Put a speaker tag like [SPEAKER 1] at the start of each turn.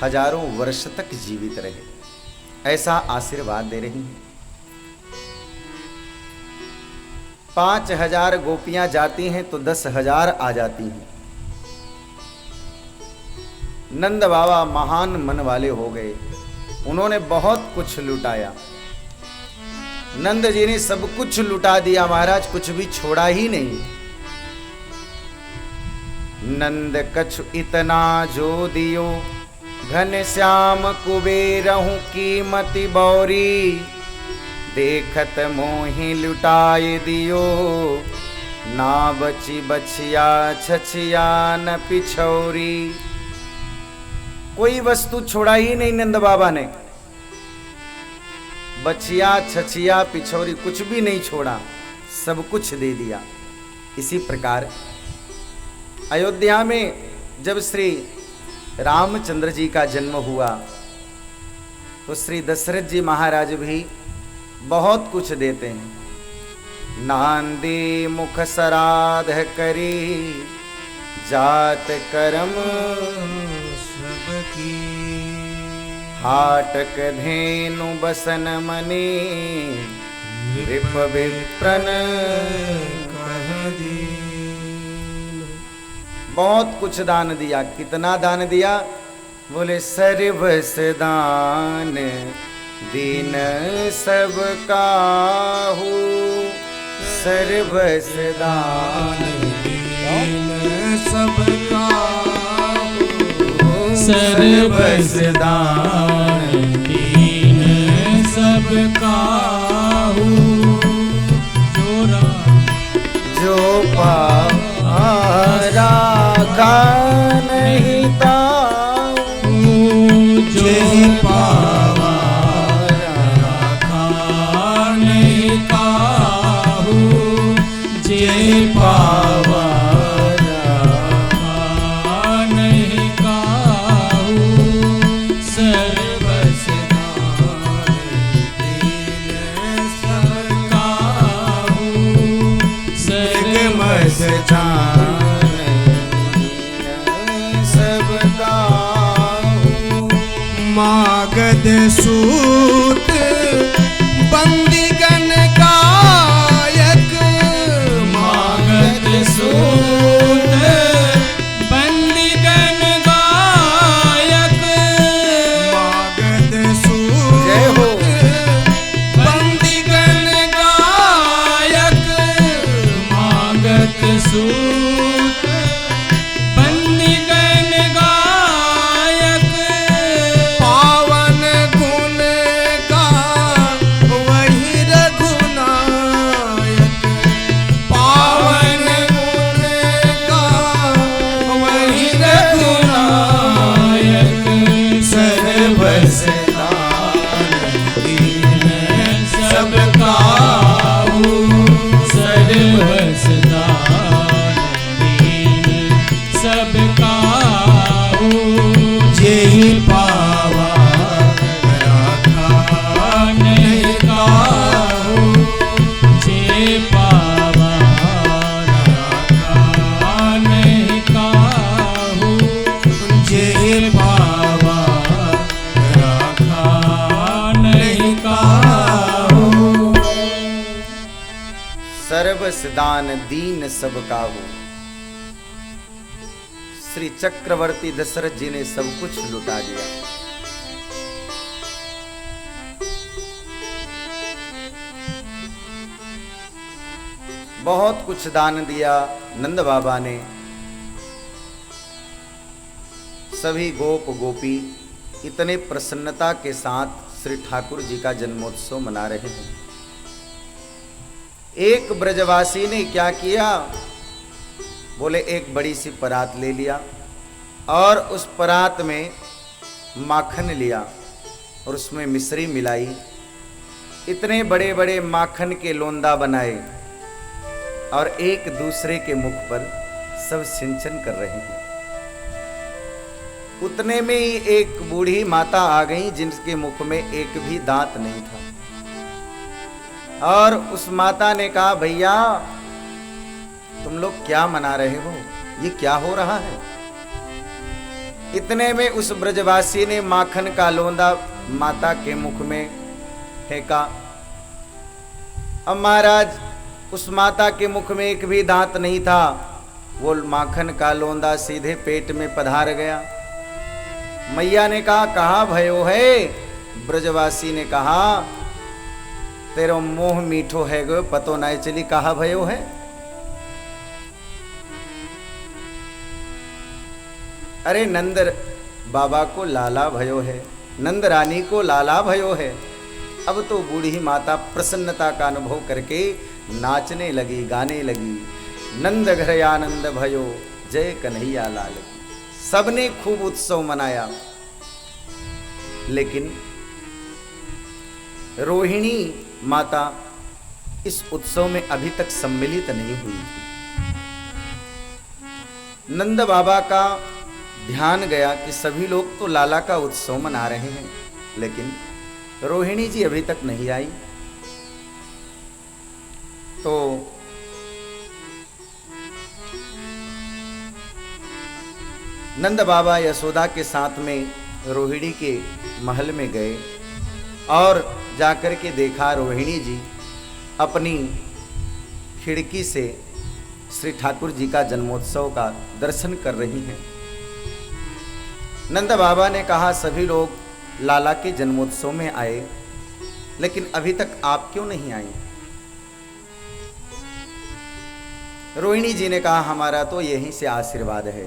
[SPEAKER 1] हजारों वर्ष तक जीवित रहे, ऐसा आशीर्वाद दे रही हैं। 5000 गोपियां जाती हैं तो 10,000 आ जाती हैं। नंद बाबा महान मन वाले हो गए, उन्होंने बहुत कुछ लुटाया। नंद जी ने सब कुछ लुटा दिया महाराज, कुछ भी छोड़ा ही नहीं। नंद कछु इतना जो दियो, घन श्याम कुबेरहु कीमति बौरी। देखत मोहि लुटाए दियो, ना बची बछिया छछिया न पिछौरी। कोई वस्तु छोड़ा ही नहीं नंद बाबा ने, बछिया छछिया पिछौरी कुछ भी नहीं छोड़ा, सब कुछ दे दिया। इसी प्रकार अयोध्या में जब श्री रामचंद्र जी का जन्म हुआ तो श्री दशरथ जी महाराज भी बहुत कुछ देते हैं। नांदी मुख सराध करी, जात करम सबकी। हाटक धेनु बसन मनी, रिप विप्रन कह दी। बहुत कुछ दान दिया। कितना दान दिया? बोले सर्वस दान दीन सब काहू। सर्वस दान दीन सब काहू। सर्वस दान दीन सब काहू। जो पारा का नहीं ताऊ, जो पावा राखा नहीं काहू। जे पावा राखा नहीं काहू। सर्वस दान दीन सब काहू। सर्वस दान मागध सूत बंदीगण गायक। मागध सूत बंदीगण गायक। मागध सूत बंदीगण गायक। मागध सूत बंदीगण गायक। पावन गुण का वही रघुनायक। पावन गुण का वही रघुनायक। सर्वस दान दीन सब काहू। सर्वस दान दीन सब काहू। जेहि पावा राखा नहीं काहू। जे पावा राखा नहीं काहू। जे पावा राखा नहीं काहू। सर्वस दान दीन सब काहू। श्री चक्रवर्ती दशरथ जी ने सब कुछ लुटा दिया। बहुत कुछ दान दिया नंद बाबा ने। सभी गोप गोपी इतने प्रसन्नता के साथ श्री ठाकुर जी का जन्मोत्सव मना रहे हैं। एक ब्रजवासी ने क्या किया? बोले एक बड़ी सी परात ले लिया और उस परात में माखन लिया और उसमें मिश्री मिलाई। इतने बड़े बड़े माखन के लोंदा बनाए और एक दूसरे के मुख पर सब सिंचन कर रहे हैं। उतने में ही एक बूढ़ी माता आ गई जिनके मुख में एक भी दांत नहीं था। और उस माता ने कहा, भैया तुम लोग क्या मना रहे हो? ये क्या हो रहा है? इतने में उस ब्रजवासी ने माखन का लोंदा माता के मुख में फेंका। अब महाराज उस माता के मुख में एक भी दांत नहीं था, वो माखन का लोंदा सीधे पेट में पधार गया। मैया ने कहा कहाँ भयो है? ब्रजवासी ने कहा तेरो मोह मीठो है गो, पतो नहीं चली कहाँ भयो है। अरे नंद बाबा को लाला भयो है, नंद रानी को लाला भयो है। अब तो बूढ़ी माता प्रसन्नता का अनुभव करके नाचने लगी, गाने लगी। नंद घर आनंद भयो, जय कन्हैया लाल। सबने खूब उत्सव मनाया, लेकिन रोहिणी माता इस उत्सव में अभी तक सम्मिलित नहीं हुई। नंद बाबा का ध्यान गया कि सभी लोग तो लाला का उत्सव मना रहे हैं, लेकिन रोहिणी जी अभी तक नहीं आई। तो नंद बाबा यशोदा के साथ में रोहिणी के महल में गए और जाकर के देखा रोहिणी जी अपनी खिड़की से श्री ठाकुर जी का जन्मोत्सव का दर्शन कर रही हैं। नंद बाबा ने कहा सभी लोग लाला के जन्मोत्सव में आए, लेकिन अभी तक आप क्यों नहीं आई? रोहिणी जी ने कहा हमारा तो यहीं से आशीर्वाद है,